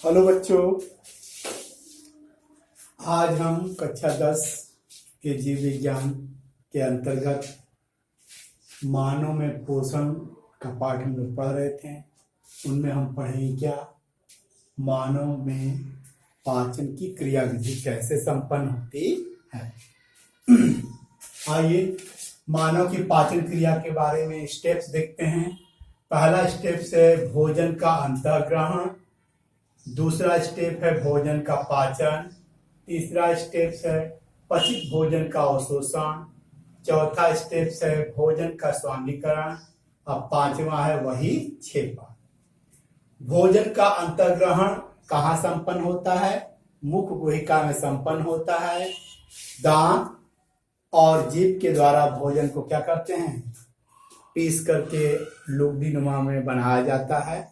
Hello बच्चों, आज हम कक्षा 10 के जीव विज्ञान के अंतर्गत मानव में पोषण का पाठ हम लोग पढ़ रहे थे। उनमें हम पढ़ेंगे क्या, मानव में पाचन की क्रिया विधि कैसे संपन्न होती है। आइए मानव की पाचन क्रिया के बारे में स्टेप्स देखते हैं। पहला स्टेप है भोजन का अंतःग्रहण, दूसरा स्टेप है भोजन का पाचन, तीसरा स्टेप है पचित भोजन का अवशोषण, चौथा स्टेप है भोजन का स्वांगीकरण, अब पांचवा है वही क्षेपण। भोजन का अंतःग्रहण कहाँ संपन्न होता है? मुख गुहिका में संपन्न होता है। दांत और जीभ के द्वारा भोजन को क्या करते हैं, पीस करके लुगदी नुमा में बनाया जाता है।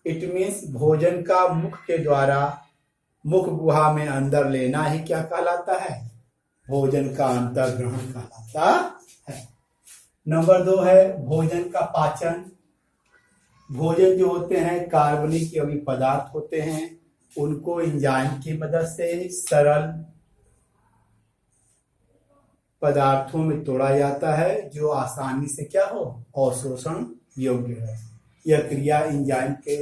इट मीन्स भोजन का मुख के द्वारा मुख गुहा में अंदर लेना ही क्या कहलाता है, भोजन का अंतःग्रहण कहलाता है। नंबर 2 है भोजन का पाचन। भोजन जो होते हैं कार्बनिक यौगिक पदार्थ होते हैं, उनको एंजाइम की मदद से सरल पदार्थों में तोड़ा जाता है जो आसानी से क्या हो, अवशोषण योग्य है। यह क्रिया एंजाइम के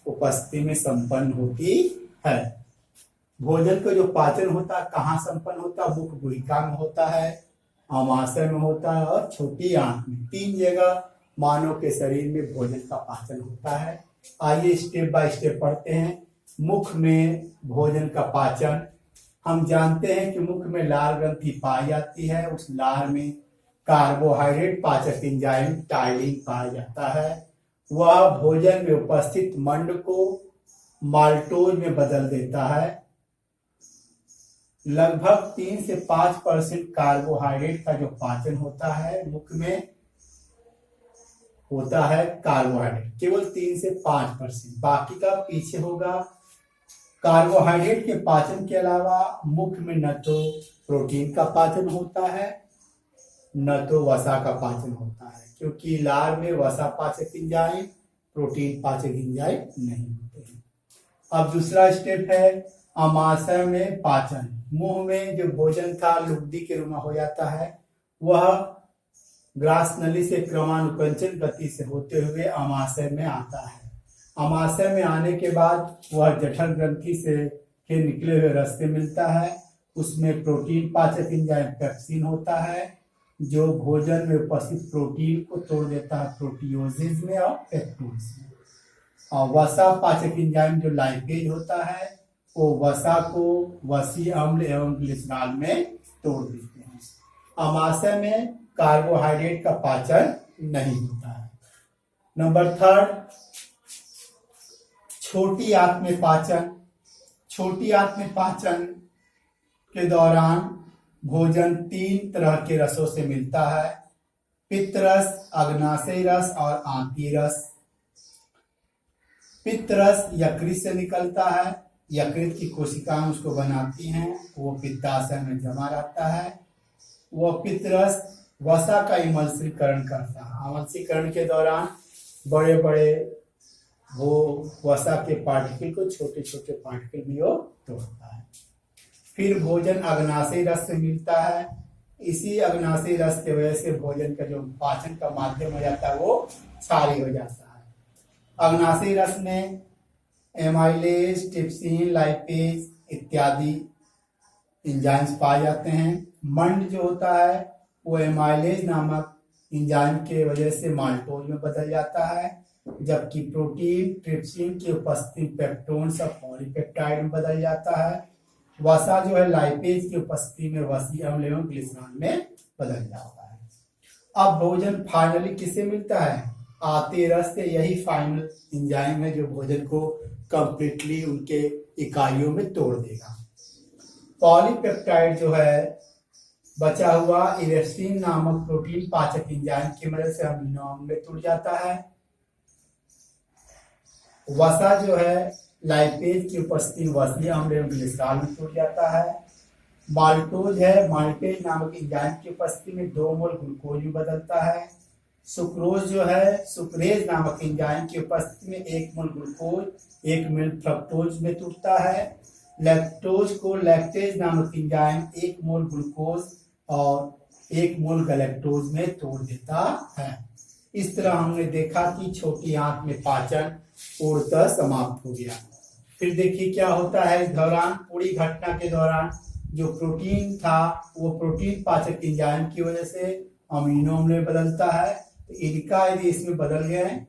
उपस्थिति में संपन्न होती है। भोजन का जो पाचन होता है कहाँ संपन्न होता है? मुख गुहिका में होता है, आमाशय में होता है और छोटी आंत में। 3 जगह मानव के शरीर में भोजन का पाचन होता है। आइए स्टेप बाय स्टेप पढ़ते हैं। मुख में भोजन का पाचन, हम जानते हैं कि मुख में लार ग्रंथि पाई जाती है। उस लार में कार्बोहाइड्रेट पाचक एंजाइम टाइलिन पाया जाता है। वह भोजन में उपस्थित मंड को माल्टोज में बदल देता है। लगभग 3 से 5% कार्बोहाइड्रेट का जो पाचन होता है मुख में होता है कार्बोहाइड्रेट, केवल 3 से 5%, बाकी का पीछे होगा। कार्बोहाइड्रेट के पाचन के अलावा मुख में न तो प्रोटीन का पाचन होता है न तो वसा का पाचन होता है, क्योंकि लार में वसा पाचक एंजाइम प्रोटीन पाचक एंजाइम नहीं होते हैं। अब दूसरा स्टेप है आमाशय में पाचन। मुंह में जो भोजन था लुगदी के रूप में हो जाता है, वह ग्रास नली से क्रमानुकंचन गति से होते हुए आमाशय में आता है। आमाशय में आने के बाद वह जठर ग्रंथि से के निकले हुए रस से मिलता है। उसमें प्रोटीन पाचक एंजाइम पेप्सिन होता है जो भोजन में उपस्थित प्रोटीन को तोड़ देता है प्रोटियोजेज में और पेप्टोज में। और वसा पाचक एंजाइम जो लाइपेज होता है वो वसा को वसी अम्ल एवं ग्लिसरॉल में तोड़ देते हैं। आमाशय में कार्बोहाइड्रेट का पाचन नहीं होता है। नंबर 3 छोटी आंत में पाचन। छोटी आंत में पाचन के दौरान भोजन 3 तरह के रसों से मिलता है, पित्त रस, अग्नाशयी रस और आंतीय रस। पित्त रस यकृत से निकलता है, यकृत की कोशिकाएं उसको बनाती हैं, वो पित्ताशय में जमा रहता है। वह पित्त रस वसा का इमल्सीकरण करता है। इमल्सीकरण के दौरान बड़े बड़े वो वसा के पार्टिकल को छोटे छोटे पार्टिकल भी वो तोड़ता है। फिर भोजन अग्नाशयी रस से मिलता है। इसी अग्नाशयी रस की वजह से भोजन का जो पाचन का माध्यम हो जाता है वो क्षारीय हो जाता है। अग्नाशयी रस में एमाइलेज, ट्रिप्सिन, लाइपेज इत्यादि एंजाइम्स पाए जाते हैं। मंड जो होता है वो एमाइलेज नामक एंजाइम के वजह से माल्टोज में बदल जाता है, जबकि प्रोटीन ट्रिप्सिन की उपस्थिति पेप्टोन्स और पॉलीपेप्टाइड में बदल जाता है। वसा जो है लाइपेज की उपस्थिति में वसी अम्ल एवं ग्लिसरॉल में बदल जाता है। अब भोजन फाइनली किससे मिलता है? आंतीय रस से। यही फाइनल एंजाइम है जो भोजन को कंप्लीटली उनके इकाइयों में तोड़ देगा। पॉलीपेप्टाइड जो है बचा हुआ इरेक्सिन नामक प्रोटीन पाचक एंजाइम की मदद से अमीनो अम्ल में टूट जाता है। वसा जो है लाइपेज की उपस्थिति वसी अम्ल एवं ग्लिसरॉल में टूट जाता है। माल्टोज है माल्टेज नामक एंजाइम की उपस्थिति में 2 मोल ग्लूकोज में बदलता है। सुक्रोज जो है सुक्रेज नामक एंजाइम की उपस्थिति में 1 मोल ग्लूकोज 1 मोल फ्रक्टोज में टूटता है। लैक्टोज को लैक्टेज नामक एंजाइम 1 मोल ग्लूकोज और 1 मोल गैलेक्टोज में तोड़ देता है। इस तरह हमने देखा कि छोटी आंत में पाचन पूर्णतः समाप्त हो गया। फिर देखिए क्या होता है इस दौरान, पूरी घटना के दौरान जो प्रोटीन था वो प्रोटीन पाचक एंजाइम की वजह से अमीनो अम्ल में बदलता है। तो इनका यदि इसमें बदल गए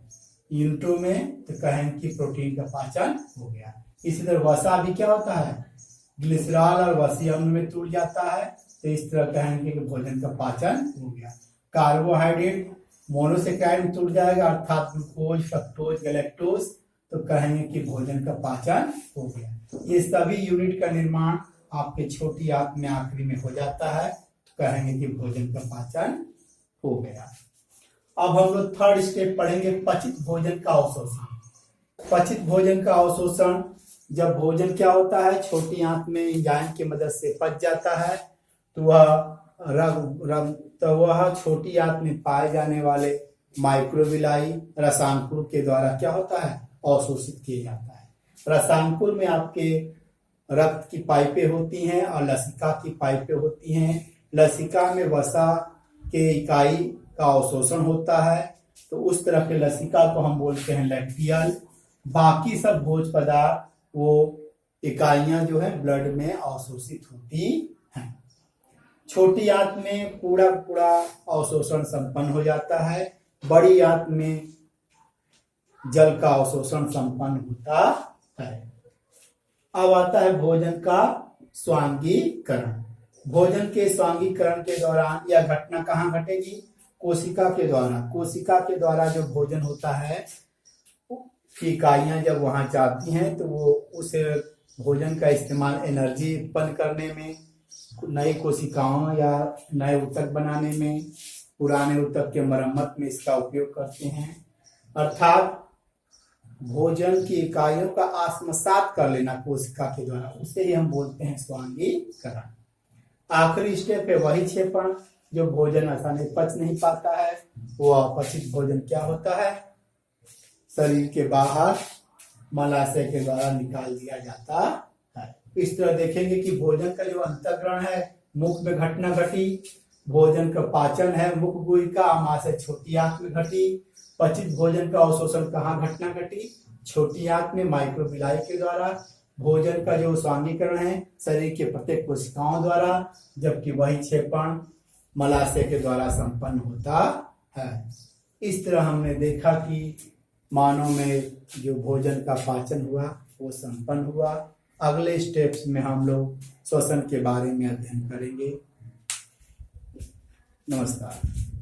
यूनिटों में तो कहें कि प्रोटीन का पाचन हो गया। इसी तरह वसा भी क्या होता है, ग्लिसरॉल और वसीय अम्ल में टूट जाता है। तो इस तरह कहेंगे कि भोजन का पाचन हो गया। कार्बोहाइड्रेट मोनोसेकेराइड में टूट जाएगा अर्थात ग्लूकोज फ्रक्टोज गैलेक्टोज, तो कहेंगे कि भोजन का पाचन हो गया। ये सभी यूनिट का निर्माण आपके छोटी आंत में आखिरी में हो जाता है, तो कहेंगे कि भोजन का पाचन हो गया। अब हम लोग थर्ड स्टेप पढ़ेंगे, पचित भोजन का अवशोषण। पचित भोजन का अवशोषण, जब भोजन क्या होता है छोटी आंत में एंजाइम की मदद से पच जाता है तो वह छोटी आंत में पाए जाने वाले माइक्रोविलाई रसायनकुल के द्वारा क्या होता है अवशोषित किया जाता है। रसायनकुल में आपके रक्त की पाइपें होती हैं और लसिका की पाइपें होती हैं। लसिका में वसा के इकाई का अवशोषण होता है, तो उस तरह के लसिका को हम बोलते हैं लैक्टियल। बाकी सब भोज्य पदार्थ वो इकाइयां जो है ब्लड में अवशोषित होती हैं। छोटी आंत में पूरा पूरा अवशोषण संपन्न हो जाता है, बड़ी आंत में जल का अवशोषण संपन्न होता है। अब आता है भोजन का स्वांगीकरण। भोजन के स्वांगीकरण के दौरान यह घटना कहाँ घटेगी, कोशिका के द्वारा। कोशिका के द्वारा जो भोजन होता है इकाइयां जब वहां जाती हैं तो वो उस भोजन का इस्तेमाल एनर्जी उत्पन्न करने में, नई कोशिकाओं या नए ऊतक बनाने में, पुराने ऊतक के मरम्मत में इसका उपयोग करते हैं। अर्थात भोजन की इकाइयों का आत्मसात कर लेना कोशिका के द्वारा, उसे ही हम बोलते हैं स्वांगीकरण। आखिरी स्टेप है वही क्षेपण, जो भोजन आसानी पच नहीं पाता है वो अपचित भोजन क्या होता है शरीर के बाहर मलाशय के द्वारा निकाल दिया जाता है। इस तरह देखेंगे कि भोजन का जो अंतःग्रहण है मुख में घटना घटी, भोजन का पाचन है मुख गुहिका आमाशय छोटी आंत में घटी, पचित भोजन का अवशोषण कहाँ घटना घटी छोटी आंत में माइक्रोविलाई के द्वारा, भोजन का जो स्वांगीकरण है शरीर के प्रत्येक कोशिकाओं द्वारा, जबकि वही क्षेपण मलाशय के द्वारा संपन्न होता है। इस तरह हमने देखा कि मानव में जो भोजन का पाचन हुआ वो संपन्न हुआ। अगले स्टेप्स में हम लोग श्वसन के बारे में अध्ययन करेंगे। नमस्कार।